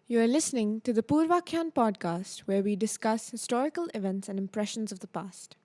You are listening to the Purvakyan podcast, where we discuss historical events and impressions of the past.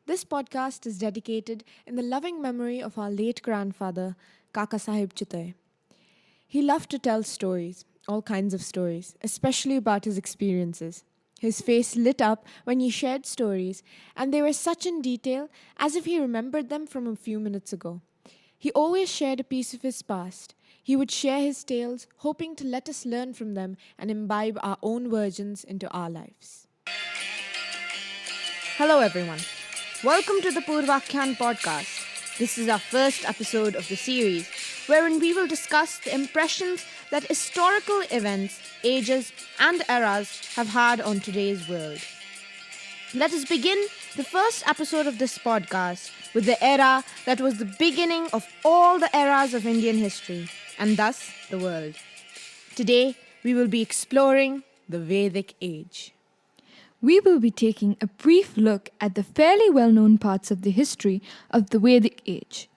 This podcast is dedicated in the loving memory of our late grandfather, Kaka Sahib Chitoy. He loved to tell stories, all kinds of stories, especially about his experiences. His face lit up when he shared stories, and they were such in detail as if he remembered them from a few minutes ago. He always shared a piece of his past. He would share his tales, hoping to let us learn from them and imbibe our own versions into our lives. Hello, everyone. Welcome to the Purvakyan podcast. This is our first episode of the series, wherein we will discuss the impressions that historical events, ages, and eras have had on today's world. Let us begin the first episode of this podcast with the era that was the beginning of all the eras of Indian history, and thus the world. Today, we will be exploring the Vedic Age. We will be taking a brief look at the fairly well-known parts of the history of the Vedic Age.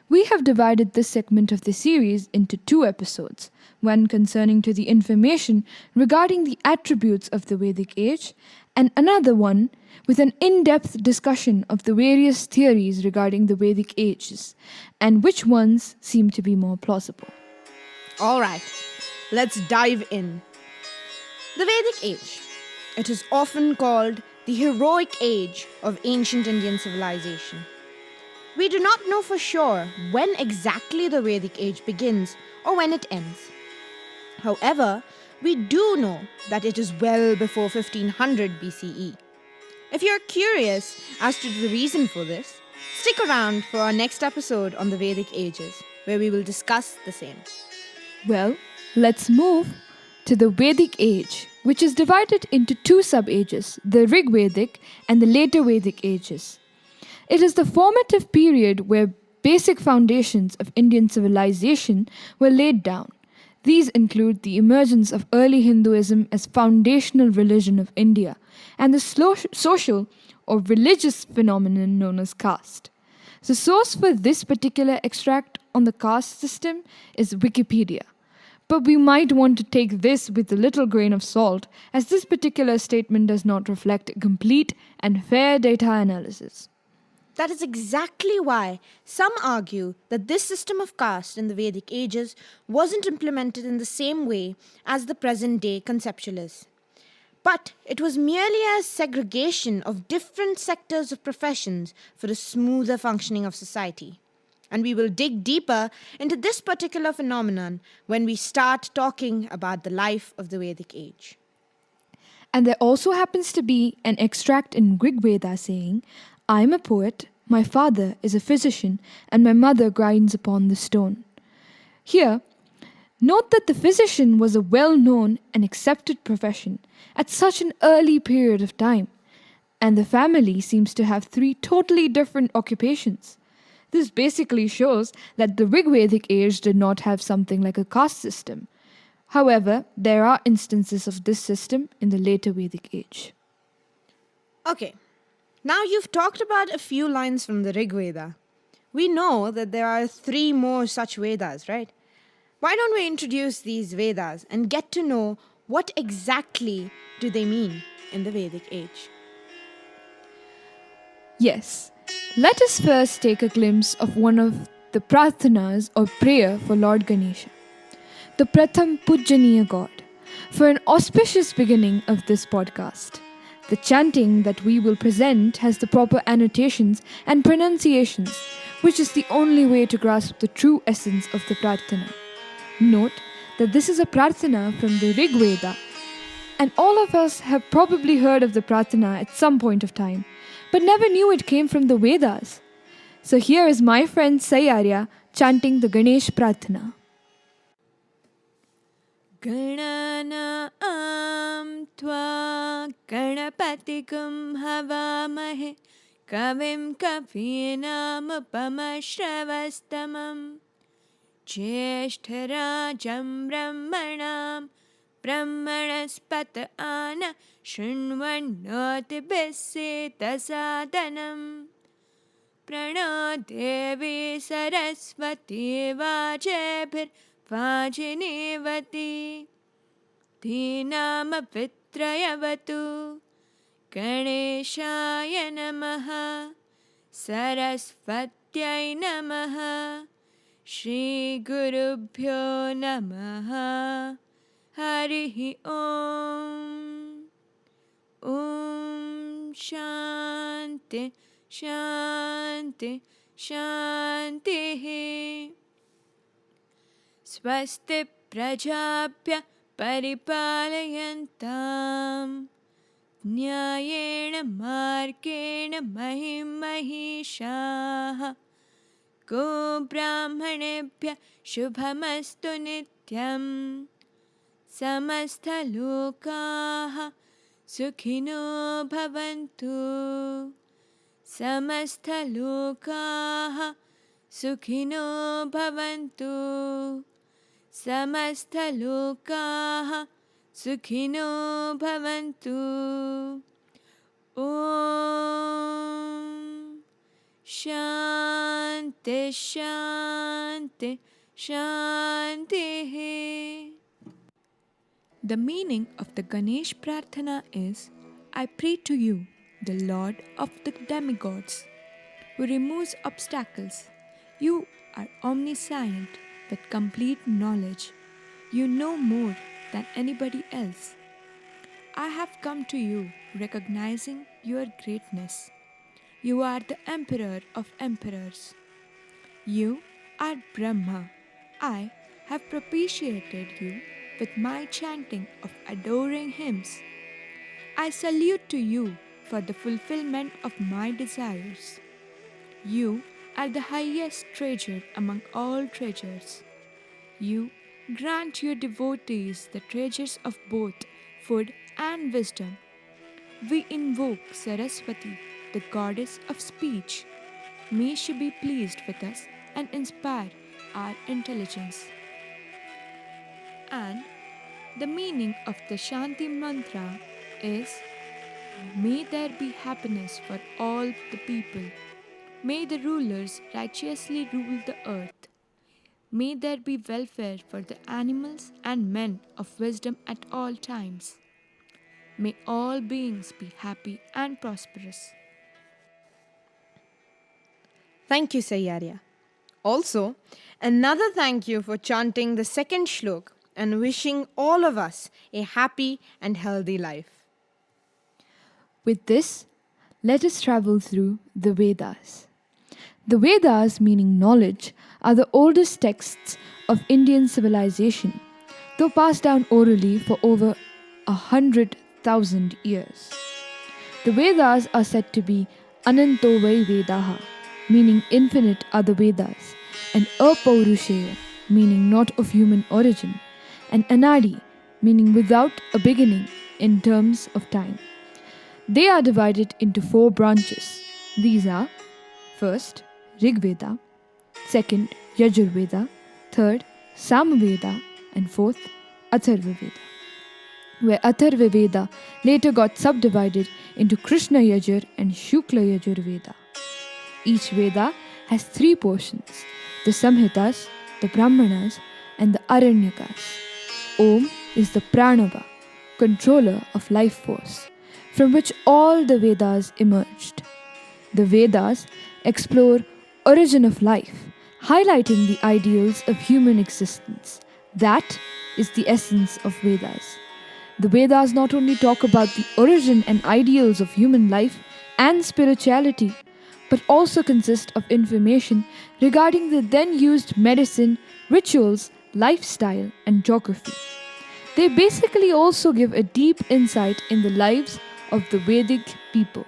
We have divided this segment of the series into two episodes, one concerning to the information regarding the attributes of the Vedic Age, and another one with an in-depth discussion of the various theories regarding the Vedic ages, and which ones seem to be more plausible. Alright, let's dive in. The Vedic Age. It is often called the heroic age of ancient Indian civilization. We do not know for sure when exactly the Vedic Age begins or when it ends. However, we do know that it is well before 1500 BCE. If you're curious as to the reason for this, stick around for our next episode on the Vedic Ages, where we will discuss the same. Well, let's move to the Vedic Age, which is divided into two sub-ages, the Rig Vedic and the later Vedic ages. It is the formative period where basic foundations of Indian civilization were laid down. These include the emergence of early Hinduism as foundational religion of India and the social or religious phenomenon known as caste. The source for this particular extract on the caste system is Wikipedia. But we might want to take this with a little grain of salt, as this particular statement does not reflect a complete and fair data analysis. That is exactly why some argue that this system of caste in the Vedic ages wasn't implemented in the same way as the present day conceptual is. But it was merely a segregation of different sectors of professions for a smoother functioning of society. And we will dig deeper into this particular phenomenon when we start talking about the life of the Vedic age. And there also happens to be an extract in Rig Veda saying, I am a poet, my father is a physician, and my mother grinds upon the stone. Here, note that the physician was a well-known and accepted profession at such an early period of time, and the family seems to have three totally different occupations. This basically shows that the Rig Vedic age did not have something like a caste system. However, there are instances of this system in the later Vedic age. Okay, now you've talked about a few lines from the Rig Veda. We know that there are three more such Vedas, right? Why don't we introduce these Vedas and get to know what exactly do they mean in the Vedic age? Yes, let us first take a glimpse of one of the prarthanas or prayer for Lord Ganesha, the Pratham Pujaniya God, for an auspicious beginning of this podcast. The chanting that we will present has the proper annotations and pronunciations, which is the only way to grasp the true essence of the prarthana. Note that this is a prarthana from the Rig Veda, and all of us have probably heard of the prarthana at some point of time, but never knew it came from the Vedas. So here is my friend Sayarya chanting the Ganesh Prarthana. गणनां त्वा गणपतिगुं हवामहे कविं कवीनामुपमश्रवस्तमं ज्येष्ठराजं ब्रह्मणां ब्रह्मणस्पत आन शृण्वन्नोतिभिस्सेदसादनं प्रणो देवी सरस्वती वाजेभिर्वाजिनीवती धीनामभित्रयवतु गणेशाय नमः सरस्वत्यै नमः श्रीगुरुभ्यो नमः हरिः ॐ शान्ति शान्ति शान्तिः स्वस्ति प्रजाभ्यः परिपालयन्तां न्यायेण मार्गेण महिं महिषाः गोब्राह्मणेभ्यः शुभमस्तु नित्यं समस्तलोकाः सुखिनो भवन्तु समस्तलोकाः सुखिनो भवन्तु समस्तलोकाः सुखिनो भवन्तु ॐ शान्ति शान्ति शान्तिः. The meaning of the Ganesh Prarthana is, I pray to you, the Lord of the demigods, who removes obstacles. You are omniscient with complete knowledge. You know more than anybody else. I have come to you recognizing your greatness. You are the Emperor of emperors. You are Brahma. I have propitiated you with my chanting of adoring hymns. I salute to you for the fulfillment of my desires. You are the highest treasure among all treasures. You grant your devotees the treasures of both food and wisdom. We invoke Saraswati, the goddess of speech. May she be pleased with us and inspire our intelligence. And the meaning of the Shanti mantra is, may there be happiness for all the people. May the rulers righteously rule the earth. May there be welfare for the animals and men of wisdom at all times. May all beings be happy and prosperous. Thank you, Sayyarya. Also, another thank you for chanting the second shlok and wishing all of us a happy and healthy life. With this, let us travel through the Vedas. The Vedas, meaning knowledge, are the oldest texts of Indian civilization, though passed down orally for over 100,000 years. The Vedas are said to be Ananto Vai Vedaha, meaning infinite are the Vedas, and Apaurushaya, meaning not of human origin, and Anadi, meaning without a beginning in terms of time. They are divided into 4 branches. These are, first, Rig Veda, second, Yajur Veda, third, Samaveda, and fourth, Atharva Veda, where Atharva Veda later got subdivided into Krishna Yajur and Shukla Yajur Veda. Each Veda has 3 portions, the Samhitas, the Brahmanas, and the Aranyakas. Om is the Pranava, controller of life force, from which all the Vedas emerged. The Vedas explore origin of life, highlighting the ideals of human existence. That is the essence of Vedas. The Vedas not only talk about the origin and ideals of human life and spirituality, but also consist of information regarding the then used medicine, rituals, lifestyle, and geography. They basically also give a deep insight in the lives of the Vedic people.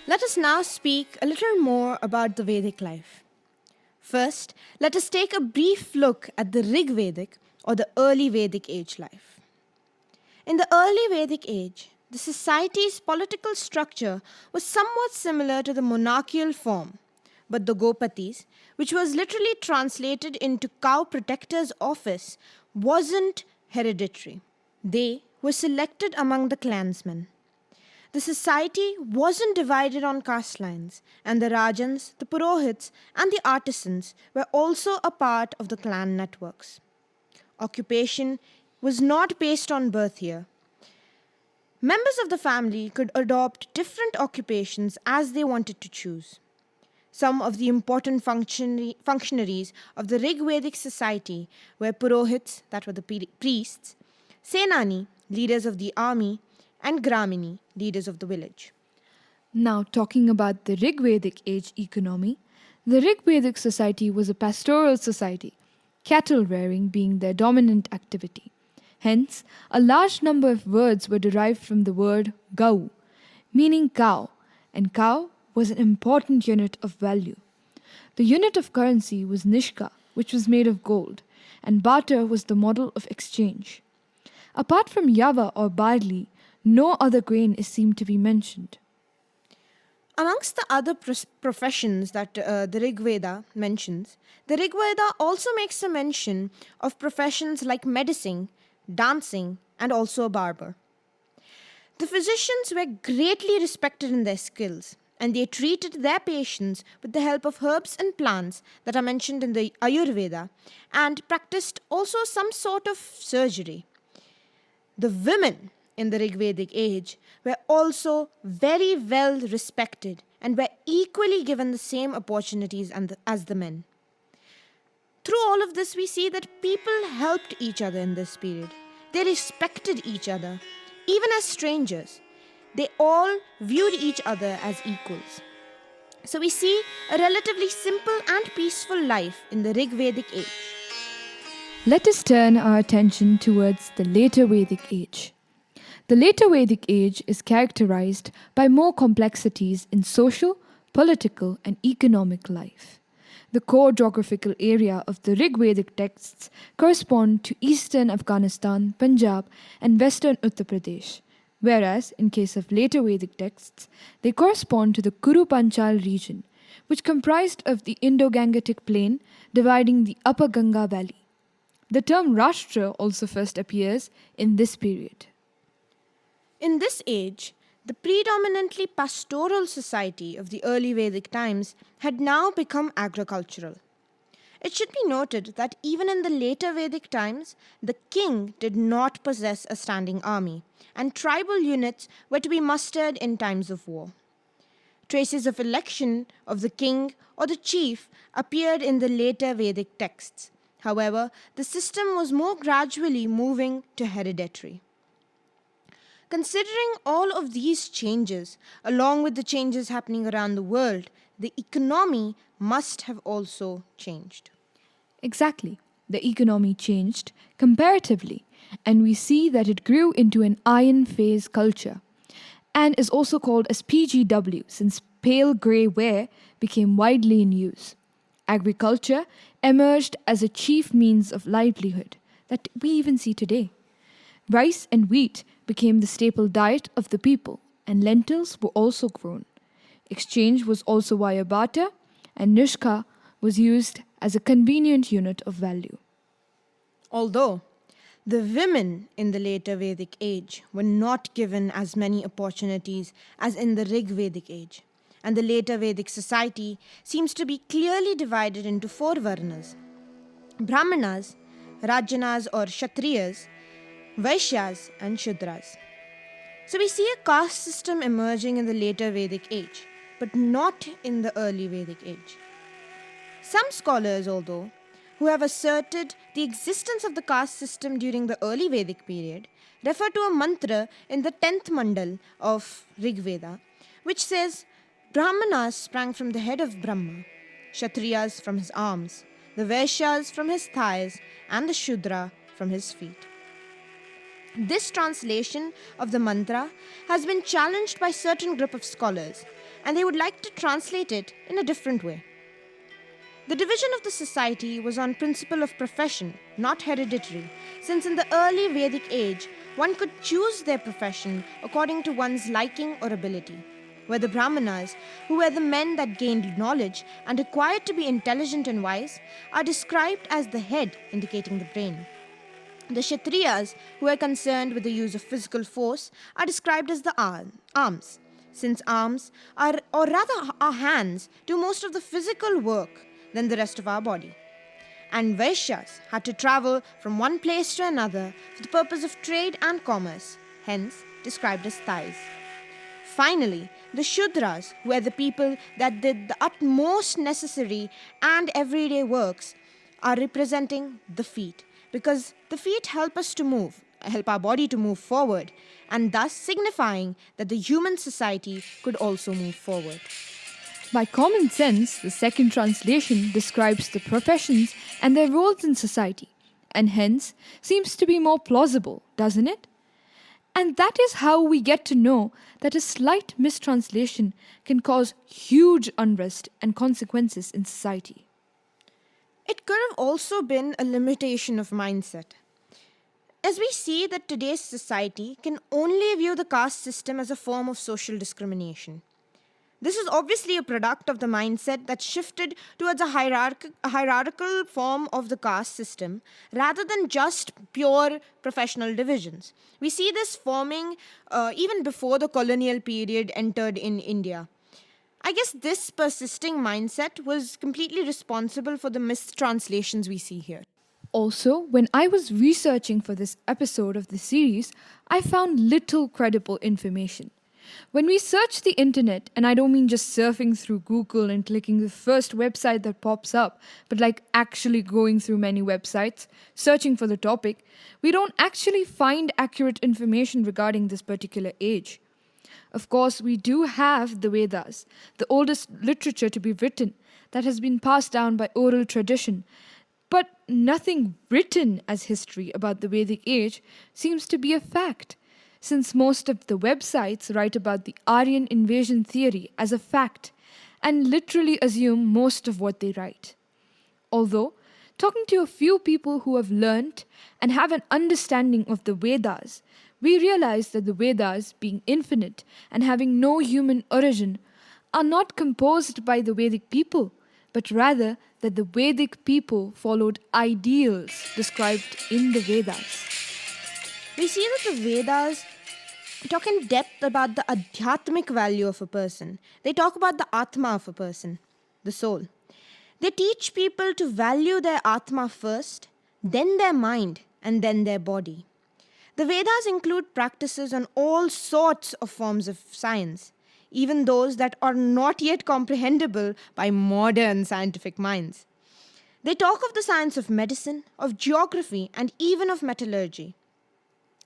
Let us now speak a little more about the Vedic life. First, let us take a brief look at the Rig Vedic or the early Vedic age life. In the early Vedic age, the society's political structure was somewhat similar to the monarchical form, but the Gopatis, which was literally translated into cow protector's office, wasn't hereditary. They were selected among the clansmen. The society wasn't divided on caste lines, and the Rajans, the Purohits, and the artisans were also a part of the clan networks. Occupation was not based on birth here. Members of the family could adopt different occupations as they wanted to choose. Some of the important functionaries of the Rigvedic society were Purohits, that were the priests, Senani, leaders of the army, and Gramini, leaders of the village. Now, talking about the Rigvedic age economy, the Rigvedic society was a pastoral society, cattle rearing being their dominant activity. Hence, a large number of words were derived from the word gau, meaning cow, and cow was an important unit of value. The unit of currency was nishka, which was made of gold, and barter was the model of exchange. Apart from yava or barley, no other grain is seen to be mentioned. Amongst the other professions that the Rig Veda mentions, the Rig Veda also makes a mention of professions like medicine, dancing, and also a barber. The physicians were greatly respected in their skills, and they treated their patients with the help of herbs and plants that are mentioned in the Ayurveda, and practiced also some sort of surgery. The women in the Rigvedic age were also very well respected and were equally given the same opportunities as the men. Through all of this, we see that people helped each other in this period. They respected each other, even as strangers. They all viewed each other as equals. So we see a relatively simple and peaceful life in the Rigvedic age. Let us turn our attention towards the later Vedic age. The later Vedic age is characterized by more complexities in social, political, and economic life. The core geographical area of the Rigvedic texts correspond to eastern Afghanistan, Punjab, and western Uttar Pradesh, whereas in case of later Vedic texts, they correspond to the Kuru Panchal region, which comprised of the Indo-Gangetic plain dividing the upper Ganga valley. The term Rashtra also first appears in this period. In this age, the predominantly pastoral society of the early Vedic times had now become agricultural. It should be noted that even in the later Vedic times, the king did not possess a standing army, and tribal units were to be mustered in times of war. Traces of election of the king or the chief appeared in the later Vedic texts. However, the system was more gradually moving to hereditary. Considering all of these changes, along with the changes happening around the world, the economy must have also changed. Exactly. The economy changed comparatively, and we see that it grew into an iron phase culture and is also called as PGW since pale grey ware became widely in use. Agriculture emerged as a chief means of livelihood that we even see today. Rice and wheat became the staple diet of the people, and lentils were also grown. Exchange was also via barter, and nishka was used as a convenient unit of value. Although the women in the later Vedic age were not given as many opportunities as in the Rig Vedic age, and the later Vedic society seems to be clearly divided into four varnas: Brahmanas, Rajanas or Kshatriyas, Vaishyas, and Shudras. So we see a caste system emerging in the later Vedic age, but not in the early Vedic age. Some scholars, although, who have asserted the existence of the caste system during the early Vedic period, refer to a mantra in the 10th mandal of Rig Veda, which says, Brahmanas sprang from the head of Brahma, Kshatriyas from his arms, the Vaishyas from his thighs, and the Shudra from his feet. This translation of the mantra has been challenged by a certain group of scholars, and they would like to translate it in a different way. The division of the society was on principle of profession, not hereditary, since in the early Vedic age, one could choose their profession according to one's liking or ability. Where the Brahmanas, who were the men that gained knowledge and required to be intelligent and wise, are described as the head, indicating the brain. The Kshatriyas, who are concerned with the use of physical force, are described as the arms, since arms, or rather our hands, do most of the physical work than the rest of our body. and Vaishyas had to travel from one place to another for the purpose of trade and commerce, hence described as Thais. Finally, the Shudras were the people that did the utmost necessary and everyday works, are representing the feet, because the feet help us to move, help our body to move forward, and thus signifying that the human society could also move forward. By common sense, the second translation describes the professions and their roles in society, and hence seems to be more plausible, doesn't it? And that is how we get to know that a slight mistranslation can cause huge unrest and consequences in society. It could have also been a limitation of mindset. As we see that today's society can only view the caste system as a form of social discrimination. This is obviously a product of the mindset that shifted towards a hierarchical form of the caste system rather than just pure professional divisions. We see this forming even before the colonial period entered in India. I guess this persisting mindset was completely responsible for the mistranslations we see here. Also, when I was researching for this episode of the series, I found little credible information. When we search the internet, and I don't mean just surfing through Google and clicking the first website that pops up, but like actually going through many websites, searching for the topic, we don't actually find accurate information regarding this particular age. Of course, we do have the Vedas, the oldest literature to be written that has been passed down by oral tradition, but nothing written as history about the Vedic age seems to be a fact, since most of the websites write about the Aryan invasion theory as a fact and literally assume most of what they write. Although, talking to a few people who have learnt and have an understanding of the Vedas, we realize that the Vedas, being infinite and having no human origin, are not composed by the Vedic people, but rather that the Vedic people followed ideals described in the Vedas. We see that the Vedas talk in depth about the adhyatmic value of a person. They talk about the Atma of a person, the soul. They teach people to value their Atma first, then their mind, and then their body. The Vedas include practices on all sorts of forms of science, even those that are not yet comprehensible by modern scientific minds. They talk of the science of medicine, of geography, and even of metallurgy.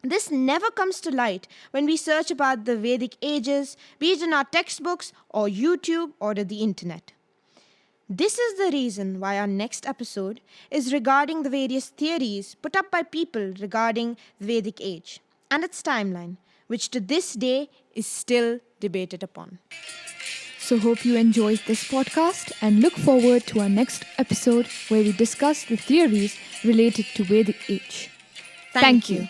This never comes to light when we search about the Vedic ages, be it in our textbooks or YouTube or the internet. This is the reason why our next episode is regarding the various theories put up by people regarding the Vedic age and its timeline, which to this day is still debated upon. So hope you enjoyed this podcast and look forward to our next episode where we discuss the theories related to Vedic age. Thank you.